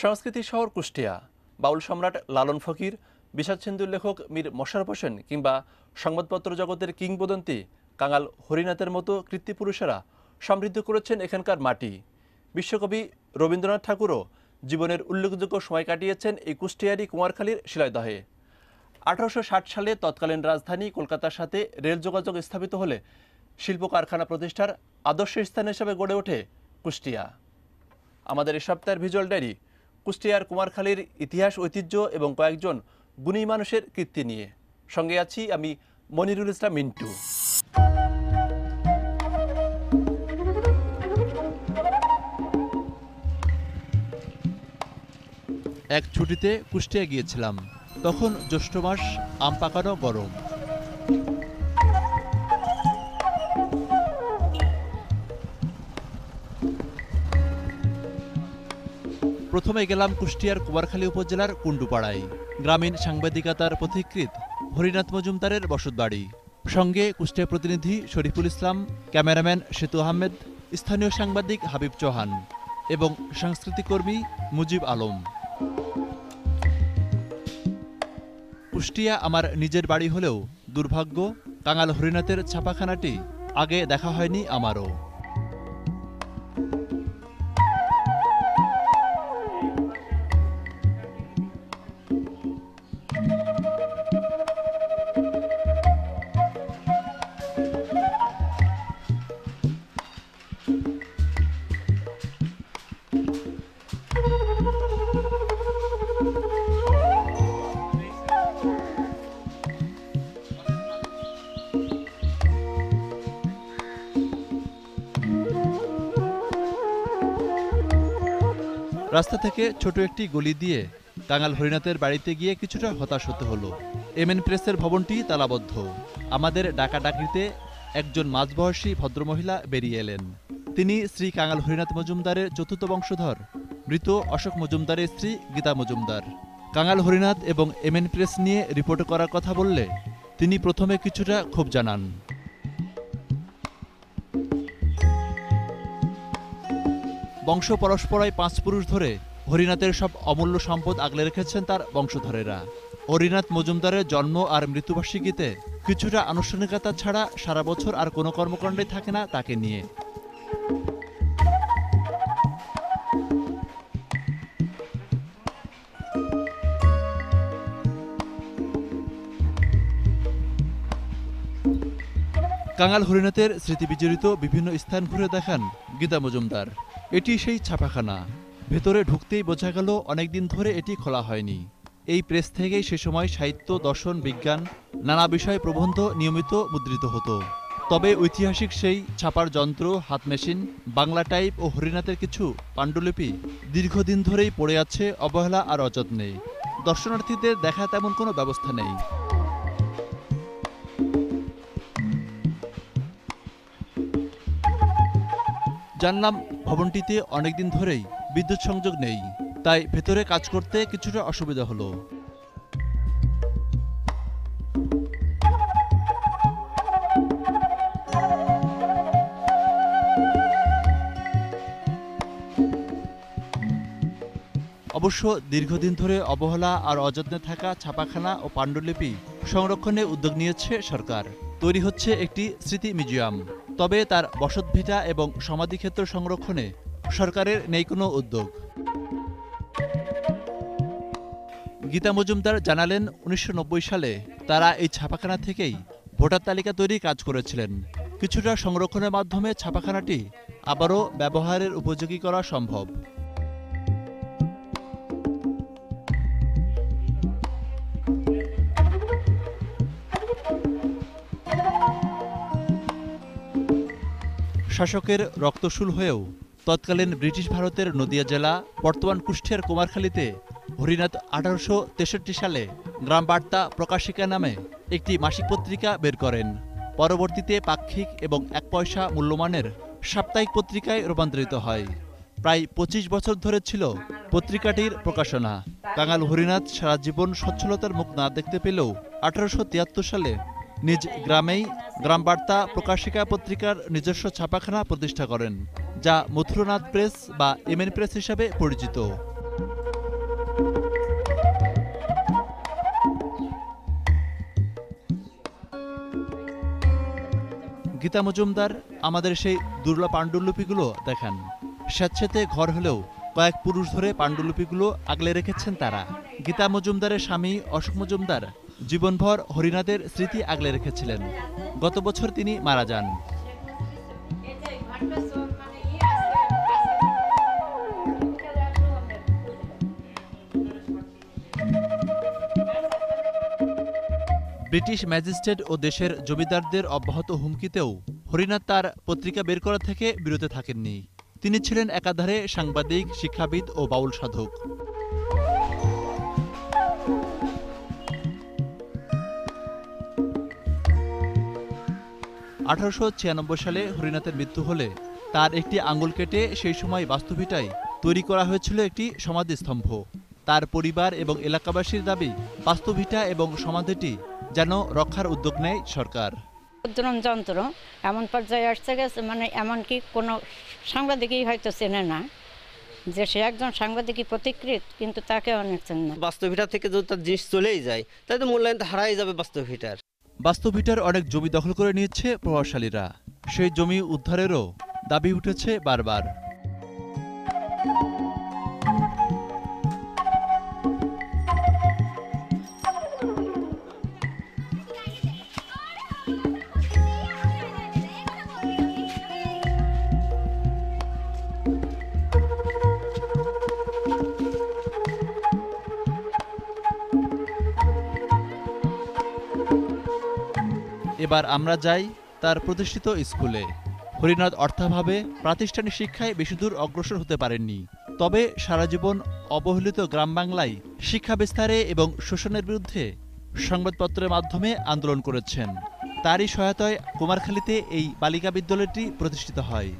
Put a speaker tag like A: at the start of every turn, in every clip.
A: সংস্কৃতি শহর কুষ্টিয়া, বাউল সম্রাট লালন ফকির, বিষাদসিন্ধুর লেখক মীর মোশাররফ হোসেন কিংবা সংবাদপত্র জগতের কিংবদন্তি কাঙাল হরিনাথের মতো কীর্তিপুরুষেরা সমৃদ্ধ করেছেন এখানকার মাটি। বিশ্বকবি রবীন্দ্রনাথ ঠাকুরও জীবনের উল্লেখযোগ্য সময় কাটিয়েছেন এই কুষ্টিয়ারই কুমারখালীর শিলাইদহে। 1860 সালে তৎকালীন রাজধানী কলকাতার সাথে রেল যোগাযোগ স্থাপিত হলে শিল্প কারখানা প্রতিষ্ঠার আদর্শ স্থান হিসেবে গড়ে ওঠে কুষ্টিয়া। আমাদের এই সপ্তাহের ভিজুয়াল ডায়েরি কুষ্টিয়ার কুমারখালীর ইতিহাস, ঐতিহ্য এবং কয়েকজন গুণী মানুষের কীর্তি নিয়ে। সঙ্গে আছি আমি মনিরুল ইসলাম মিন্টু।
B: এক ছুটিতে কুষ্টিয়া গিয়েছিলাম। তখন জ্যৈষ্ঠ মাস, আম পাকানো গরম। প্রথমে গেলাম কুষ্টিয়ার কুমারখালী উপজেলার কুণ্ডুপাড়ায়। গ্রামীণ সাংবাদিকতার পথিকৃৎ হরিনাথ মজুমদারের বসতবাড়ি। সঙ্গে কুষ্টিয়া প্রতিনিধি শরীফুল ইসলাম, ক্যামেরাম্যান সেতু আহমেদ, স্থানীয় সাংবাদিক হাবিব চৌহান এবং সাংস্কৃতিক কর্মী মুজিব আলম। কুষ্টিয়া আমার নিজের বাড়ি হলেও দুর্ভাগ্য, কাঙাল হরিনাথের ছাপাখানাটি আগে দেখা হয়নি আমারও। রাস্তা থেকে ছোট একটি গলি দিয়ে কাঙাল হরিনাথের বাড়িতে গিয়ে কিছুটা হতাশ হতে হলো। এমএন প্রেসের ভবনটি তালাবদ্ধ। আমাদের ডাকাডাকিতে একজন মাঝবয়সী ভদ্রমহিলা বেরিয়ে এলেন। তিনি শ্রী কাঙাল হরিনাথ মজুমদারের চতুর্থ বংশধর, মৃত অশোক মজুমদারের স্ত্রী গীতা মজুমদার। কাঙাল হরিনাথ এবং এমএন প্রেস নিয়ে রিপোর্ট করার কথা বললে তিনি প্রথমে কিছুটা ক্ষোভ জানান। বংশ পরস্পরায় 5 পুরুষ ধরে হরিনাথের সব অমূল্য সম্পদ আগলে রেখেছেন তার বংশধরেরা। হরিনাথ মজুমদারের জন্ম আর মৃত্যুবার্ষিকীতে কিছুটা আনুষ্ঠানিকতা ছাড়া সারা বছর আর কোনো কর্মকাণ্ডে থাকে না তাকে নিয়ে। কাঙাল হরিনাথের স্মৃতিবিজড়িত বিভিন্ন স্থান ঘুরে দেখান গীতা মজুমদার। এটি সেই ছাপাখানা। ভেতরে ঢুকতেই বোঝা গেল অনেকদিন ধরে এটি খোলা হয়নি। এই প্রেস থেকেই সে সময় সাহিত্য, দর্শন, বিজ্ঞান নানা বিষয়ে প্রবন্ধ নিয়মিত মুদ্রিত হতো। তবে ঐতিহাসিক সেই ছাপার যন্ত্র, হাত মেশিন, বাংলা টাইপ ও হরিনাথের কিছু পাণ্ডুলিপি দীর্ঘদিন ধরেই পড়ে আছে অবহেলা আর অযত্নে। দর্শনার্থীদের দেখা তেমন কোনো ব্যবস্থা নেই। জানলাম ভবনটিতে অনেকদিন ধরেই বিদ্যুৎ সংযোগ নেই, তাই ভেতরে কাজ করতে কিছুটা অসুবিধা হলো। অবশ্য দীর্ঘদিন ধরে অবহেলা আর অযত্নে থাকা ছাপাখানা ও পাণ্ডুলিপি সংরক্ষণে উদ্যোগ নিয়েছে সরকার। তৈরি হচ্ছে একটি স্মৃতি মিউজিয়াম। তবে তার বসতভিটা এবং সমাধিক্ষেত্র সংরক্ষণে সরকারের নেই কোনো উদ্যোগ। গীতা মজুমদার জানালেন, 1990 সালে তারা এই ছাপাখানা থেকেই ভোটার তালিকা তৈরি কাজ করেছিলেন। কিছুটা সংরক্ষণের মাধ্যমে ছাপাখানাটি আবারও ব্যবহারের উপযোগী করা সম্ভব। শাসকের রক্তশূল হয়েও তৎকালীন ব্রিটিশ ভারতের নদিয়া জেলা, বর্তমান কুষ্টিয়ার কুমারখালীতে হরিনাথ 1863 সালে গ্রাম বার্তা প্রকাশিকা নামে একটি মাসিক পত্রিকা বের করেন। পরবর্তীতে পাক্ষিক এবং 1 পয়সা মূল্যমানের সাপ্তাহিক পত্রিকায় রূপান্তরিত হয়। প্রায় 25 বছর ধরে ছিল পত্রিকাটির প্রকাশনা। কাঙাল হরিনাথ সারা জীবন সচ্ছলতার মুখ না দেখতে পেলেও 1873 সালে নিজ গ্রামেই গ্রাম বার্তা প্রকাশিকা পত্রিকার নিজস্ব ছাপাখানা প্রতিষ্ঠা করেন, যা মথুরানাথ প্রেস বা এমএন প্রেস হিসাবে পরিচিত। গীতা মজুমদার আমাদের সেই দুর্লভ পাণ্ডুলিপিগুলো দেখান। স্বেচ্ছাতে ঘর হলেও কয়েক পুরুষ ধরে পাণ্ডুলিপিগুলো আগলে রেখেছেন তারা। গীতা মজুমদারের স্বামী অশোক মজুমদার জীবনভর হরিনাথের স্মৃতি আগলে রেখেছিলেন। গত বছর তিনি মারা যান। ব্রিটিশ ম্যাজিস্ট্রেট ও দেশের জমিদারদের অব্যাহত হুমকিতেও হরিনাথ তার পত্রিকা বের করা থেকে বিরত থাকেননি। তিনি ছিলেন একাধারে সাংবাদিক, শিক্ষাবিদ ও বাউল সাধক। সালে হরিনাথের মৃত্যু হলে তার একটি আঙুল কেটে সেই সময় বাস্তুভিটায় তৈরি করা হয়েছিল একটি সমাধিস্তম্ভ। তার পরিবার এবং এলাকাবাসীর দাবি, বাস্তুভিটা এবং সমাধিটি যেন রক্ষার উদ্যোগ নেয় সরকার।
C: উদ্বোধন যন্ত্র এমন পর্যায়ে আসছে গেছে, মানে এমনকি কোনো সাংবাদিকই হয়তো চেনে না যে সে একজন সাংবাদিকই প্রতিকৃত, কিন্তু তাকে অনেক চেনে না।
D: বাস্তবিকতা থেকে যদি তার জিনিস চলেই যায় তাহলে তো মূল্যায়ন হারাই যাবে বাস্তবিকতার।
B: বাস্তুভিটার অনেক জমি দখল করে নিয়েছে প্রভাবশালীরা। সেই জমি উদ্ধারেরও দাবি উঠেছে বারবার। এবার আমরা যাই তার প্রতিষ্ঠিত স্কুলে। হরিনাথ অর্থাভাবে প্রাতিষ্ঠানিক শিক্ষায় বেশিদূর অগ্রসর হতে পারেননি, তবে সারা জীবন অবহেলিত গ্রাম বাংলায় শিক্ষা বিস্তারে এবং শোষণের বিরুদ্ধে সংবাদপত্রের মাধ্যমে আন্দোলন করেছেন। তারই সহায়তায় কুমারখালীতে এই বালিকা বিদ্যালয়টি প্রতিষ্ঠিত হয়।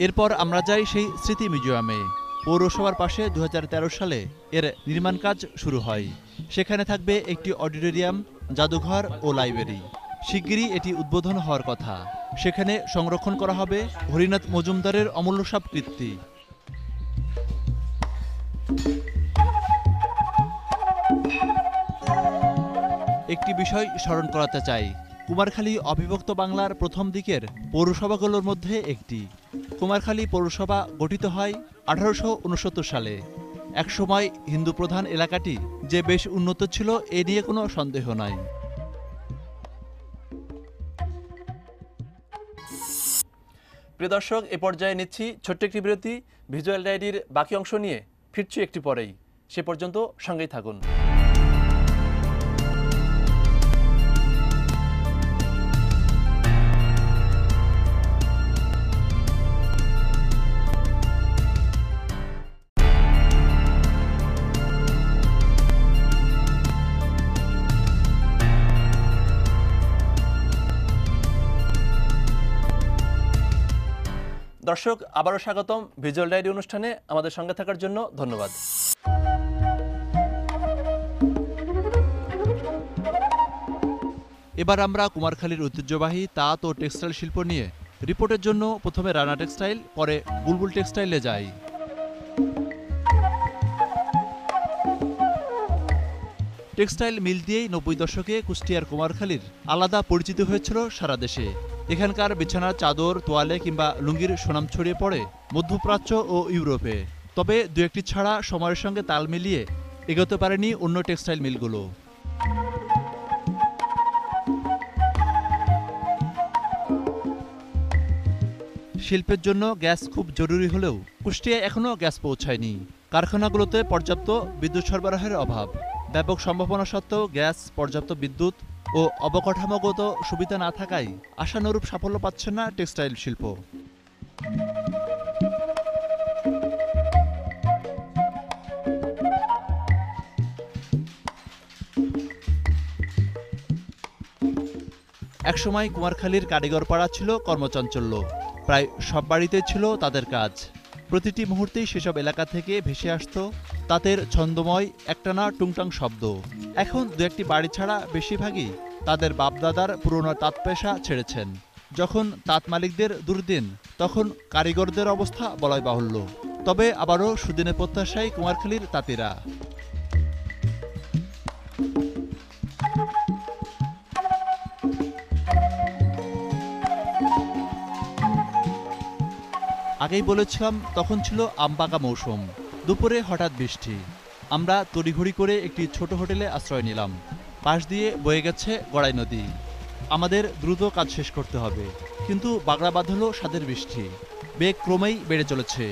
B: এরপর আমরা যাই সেই স্মৃতি মিউজিয়ামে। পৌরসভার পাশে 2013 সালে এর নির্মাণ কাজ শুরু হয়। সেখানে থাকবে একটি অডিটোরিয়াম, জাদুঘর ও লাইব্রেরি। শিগগিরই এটি উদ্বোধন হওয়ার কথা। সেখানে সংরক্ষণ করা হবে হরিনাথ মজুমদারের অমূল্য সব কীর্তি। একটি বিষয় স্মরণ করাতে চাই, কুমারখালী অবিভক্ত বাংলার প্রথম দিকের পৌরসভাগুলোর মধ্যে একটি। কুমারখালী পৌরসভা গঠিত হয় 1869 সালে। একসময় হিন্দু প্রধান এলাকাটি যে বেশ উন্নত ছিল, এ নিয়ে কোনো সন্দেহ নাই।
A: প্রিয় দর্শক, এ পর্যায়ে নিচ্ছি ছোট্ট একটি বিরতি। ভিজুয়াল ডায়েরির বাকি অংশ নিয়ে ফিরছি একটু পরেই। সে পর্যন্ত সঙ্গেই থাকুন। দর্শক, আবারও স্বাগতম ভিজুয়াল ডায়েরি অনুষ্ঠানে। আমাদের সঙ্গে থাকার জন্য ধন্যবাদ।
B: এবার আমরা কুমারখালীর ঐতিহ্যবাহী তাঁত ও টেক্সটাইল শিল্প নিয়ে রিপোর্টের জন্য প্রথমে রানা টেক্সটাইল, পরে বুলবুল টেক্সটাইলে যাই। টেক্সটাইল মিল দিয়েই 90 দশকে কুষ্টিয়ার কুমারখালীর আলাদা পরিচিতি হয়েছিল সারা দেশে। এখানকার বিছানার চাদর, তোয়ালে কিংবা লুঙ্গির সুনাম ছড়িয়ে পড়ে মধ্যপ্রাচ্য ও ইউরোপে। তবে দু একটি ছাড়া সময়ের সঙ্গে তাল মিলিয়ে এগোতে পারেনি অন্য টেক্সটাইল মিলগুলো। শিল্পের জন্য গ্যাস খুব জরুরি হলেও কুষ্টিয়ায় এখনও গ্যাস পৌঁছায়নি। কারখানাগুলোতে পর্যাপ্ত বিদ্যুৎ সরবরাহের অভাব। ব্যাপক সম্ভাবনা সত্ত্বেও গ্যাস, পর্যাপ্ত বিদ্যুৎ ও অবকাঠামোগত সুবিধা না থাকায় আশানুরূপ সাফল্য পাচ্ছে না টেক্সটাইল শিল্প। একসময় কুমারখালীর কারিগর পাড়া ছিল কর্মচাঞ্চল্য। প্রায় সব বাড়িতে ছিল তাদের কাজ। প্রতিটি মুহূর্তেই সেসব এলাকা থেকে ভেসে আসত তাঁতের ছন্দময় একটানা টুংটাং শব্দ। এখন দু একটি বাড়ি ছাড়া বেশিরভাগই তাদের বাপদাদার পুরনো তাঁত পেশা ছেড়েছেন। যখন তাঁত মালিকদের দুর্দিন, তখন কারিগরদের অবস্থা বলাই বাহুল্য। তবে আবারও সুদিনের প্রত্যাশায় কুমারখালীর তাঁতিরা। আগেই বলেছিলাম তখন ছিল আমপাকা মৌসুম। দুপুরে হঠাৎ বৃষ্টি। আমরা তড়িঘড়ি করে একটি ছোট হোটেলে আশ্রয় নিলাম। পাশ দিয়ে বয়ে গেছে গড়াই নদী। আমাদের দ্রুত কাজ শেষ করতে হবে, কিন্তু বাগড়া বাঁধল স্বাদের বৃষ্টি। বেগ ক্রমেই বেড়ে চলেছে।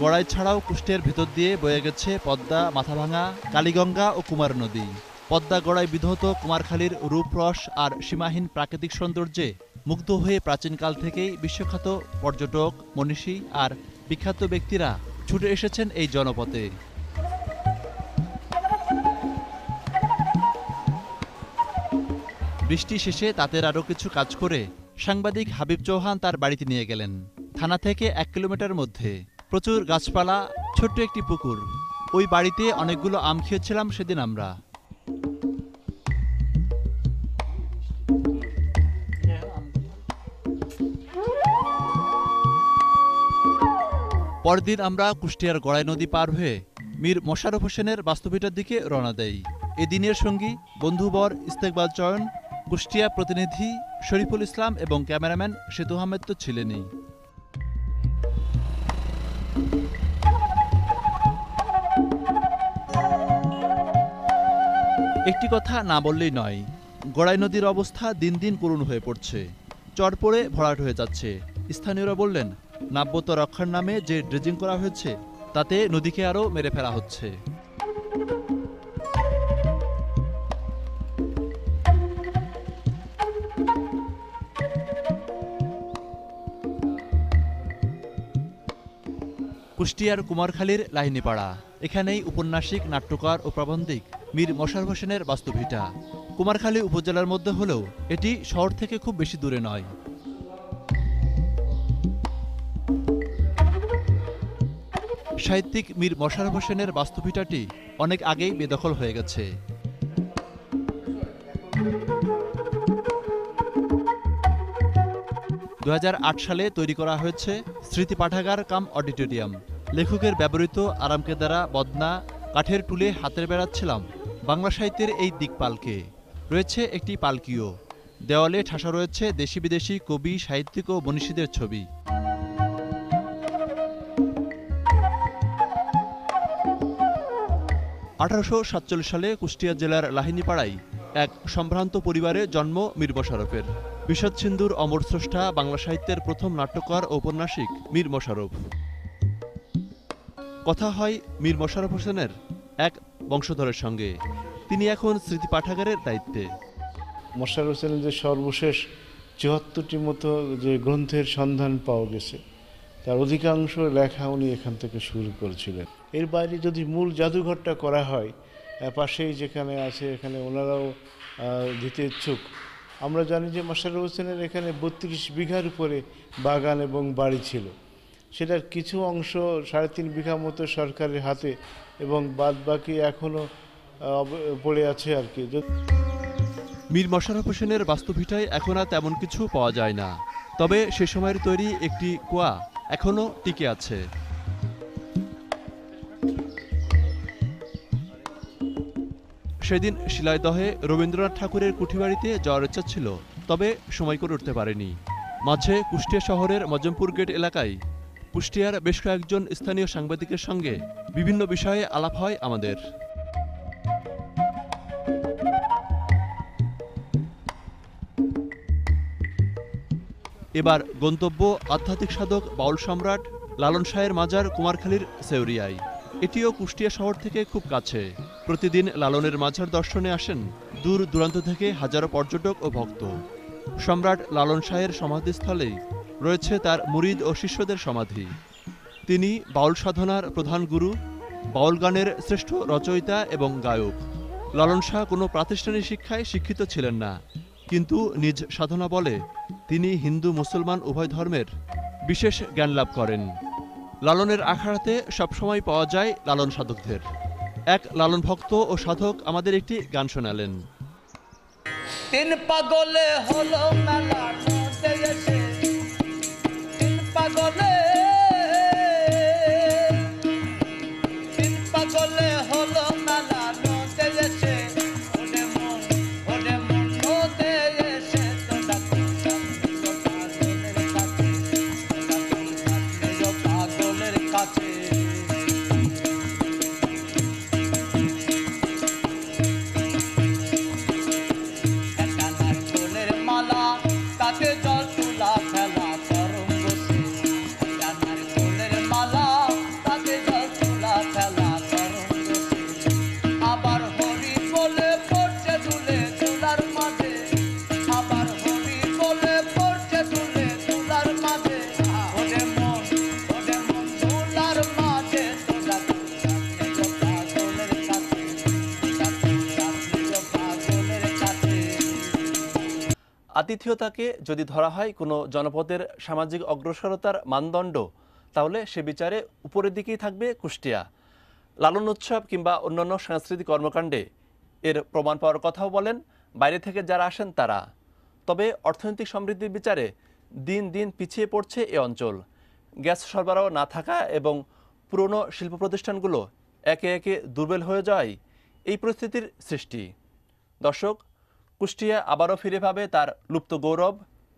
B: গড়াই ছাড়াও কুষ্টিয়ার ভেতর দিয়ে বয়ে গেছে পদ্মা, মাথাভাঙা, কালীগঙ্গা ও কুমার নদী। পদ্মা গড়াই বিধৌত কুমারখালীর রূপরস আর সীমাহীন প্রাকৃতিক সৌন্দর্যে মুগ্ধ হয়ে প্রাচীনকাল থেকেই বিশ্বখ্যাত পর্যটক, মনীষী আর বিখ্যাত ব্যক্তিরা ছুটে এসেছেন এই জনপথে। বৃষ্টি শেষে তাদের আরও কিছু কাজ করে সাংবাদিক হাবিব চৌহান তার বাড়িতে নিয়ে গেলেন। থানা থেকে 1 কিলোমিটার মধ্যে, প্রচুর গাছপালা, ছোট্ট একটি পুকুর। ওই বাড়িতে অনেকগুলো আম খেয়েছিলাম সেদিন আমরা। পরদিন আমরা কুষ্টিয়ার গড়াই নদী পার হয়ে মীর মোশাররফ হোসেনের বাস্তুভিটার দিকে রওনা দেই। এদিনের সঙ্গী বন্ধুবর ইস্তেকবাল চয়ন, কুষ্টিয়া প্রতিনিধি শরীফুল ইসলাম এবং ক্যামেরাম্যান সেতু আহমেদ তো ছিলেনই। একটি কথা না বললেই নয়, গড়াই নদীর অবস্থা দিন দিন করুণ হয়ে পড়ছে। চর পড়ে ভরাট হয়ে যাচ্ছে। স্থানীয়রা বললেন, নাব্যতা রক্ষার নামে যে ড্রেজিং করা হয়েছে তাতে নদীকে আরও মেরে ফেলা হচ্ছে। কুষ্টিয়ার কুমারখালীর লাহিনীপাড়া। এখানেই উপন্যাসিক, নাট্যকার ও প্রাবন্ধিক মীর মোশাররফ হোসেনের বাস্তুভিটা। কুমারখালী উপজেলার মধ্যে হলেও এটি শহর থেকে খুব বেশি দূরে নয়। সাহিত্যিক মীর মোশাররফ হোসেনের বাস্তুভিটাটি অনেক আগেই বেদখল হয়ে গেছে। 2008 সালে তৈরি করা হয়েছে স্মৃতি পাঠাগার কাম অডিটোরিয়াম। লেখকের ব্যবহৃত আরামকেদারা, বদনা, কাঠের টুলে হাতের বেড়াচ্ছিলাম বাংলা সাহিত্যের এই দিকপালকে। রয়েছে একটি পালকিও। দেওয়ালে ঠাসা রয়েছে দেশি বিদেশি কবি, সাহিত্যিক ও মনীষীদের ছবি। (1847) সালে কুষ্টিয়া জেলার লাহিনীপাড়ায় এক সম্ভ্রান্ত পরিবারে জন্ম মীর মোশাররফের। বিষাদ-সিন্ধুর অমর স্রষ্টা, বাংলা সাহিত্যের প্রথম নাট্যকার ও ঔপন্যাসিক মীর মোশাররফ। কথা হয় মীর মোশাররফ হোসেনের এক বংশধরের সঙ্গে। তিনি এখন স্মৃতি পাঠাগারের দায়িত্বে।
E: মোশাররফ হোসেনের যে সর্বশেষ 74টি মতো যে গ্রন্থের সন্ধান পাওয়া গেছে, তার অধিকাংশ লেখা উনি এখান থেকে শুরু করেছিলেন। এর বাইরে যদি মূল জাদুঘরটা করা হয়, পাশেই যেখানে আছে এখানে ওনারাও দিতে ইচ্ছুক। আমরা জানি যে মোশাররফ হোসেনের এখানে 32 বিঘার উপরে বাগান এবং বাড়ি ছিল। সেটার কিছু অংশ 3.5 বিঘা মতো সরকারের হাতে এবং বাদবাকি এখনও পড়ে আছে আর কি।
B: মীর মোশাররফ হোসেনের বাস্তুভিটায় এখন আর তেমন কিছু পাওয়া যায় না। তবে সে সময়ের তৈরি একটি কুয়া এখনও টিকে আছে। সেদিন শিলাইদহে রবীন্দ্রনাথ ঠাকুরের কুঠিবাড়িতে যাওয়ার ইচ্ছা ছিল, তবে সময় করে উঠতে পারেনি। মাঝে কুষ্টিয়া শহরের মজমপুর গেট এলাকায় কুষ্টিয়ার বেশ কয়েকজন স্থানীয় সাংবাদিকের সঙ্গে বিভিন্ন বিষয়ে আলাপ হয় আমাদের। এবার গন্তব্য আধ্যাত্মিক সাধক বাউল সম্রাট লালন শাহের মাজার কুমারখালীর সেউরিয়ায়। এটিও কুষ্টিয়া শহর থেকে খুব কাছে। প্রতিদিন লালনের মাজার দর্শনে আসেন দূর দূরান্ত থেকে হাজারো পর্যটক ও ভক্ত। সম্রাট লালন শাহের সমাধিস্থলেই রয়েছে তার মুরিদ ও শিষ্যদের সমাধি। তিনি বাউল সাধনার প্রধান গুরু, বাউল গানের শ্রেষ্ঠ রচয়িতা এবং গায়ক। লালন শাহ কোনো প্রাতিষ্ঠানিক শিক্ষায় শিক্ষিত ছিলেন না, কিন্তু নিজ সাধনা বলে তিনি হিন্দু মুসলমান উভয় ধর্মের বিশেষ জ্ঞান লাভ করেন। লালনের আখড়াতে সবসময় পাওয়া যায় লালন সাধকদের। এক লালন ভক্ত ও সাধক আমাদের একটি গান শোনালেন।
F: তিন পাগলে হলো মেলা নদে এসে, তিন পাগলে হলো মেলা নদে এসে, ওরে মন নদে এসে তোরা পাগলের কাছে তাতে জল তুলা ফেলা করম বসে, জানার ফুলের মালা তাতে জল তুলা ফেলা করম বসে। আবার হরি বলে পড়ছে দুলে তুলার মাঝে, আবার হরি বলে পড়ছে দুলে তুলার মাঝে, ওরে মন তুলার মাঝে তোরা পাগলের কাছে, পাগলের কাছে।
A: আতিথেয়তাকে যদি ধরা হয় কোনো জনপদের সামাজিক অগ্রসরতার মানদণ্ড, তাহলে সে বিচারে উপরের দিকেই থাকবে কুষ্টিয়া। লালন উৎসব কিংবা অন্যান্য সাংস্কৃতিক কর্মকাণ্ডে এর প্রমাণ পাওয়ার কথাও বলেন বাইরে থেকে যারা আসেন তারা। তবে অর্থনৈতিক সমৃদ্ধির বিচারে দিন দিন পিছিয়ে পড়ছে এ অঞ্চল। গ্যাস সরবরাহ না থাকা এবং পুরনো শিল্প প্রতিষ্ঠানগুলো একে একে দুর্বল হয়ে যায় এই পরিস্থিতির সৃষ্টি। দর্শক, কুষ্টিয়া আবারও ফিরে পাবে তার লুপ্ত গৌরব,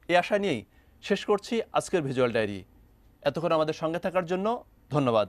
A: এই আশা নিয়েই শেষ করছি আজকের ভিজুয়াল ডায়েরি। এতক্ষণ আমাদের সঙ্গে থাকার জন্য ধন্যবাদ।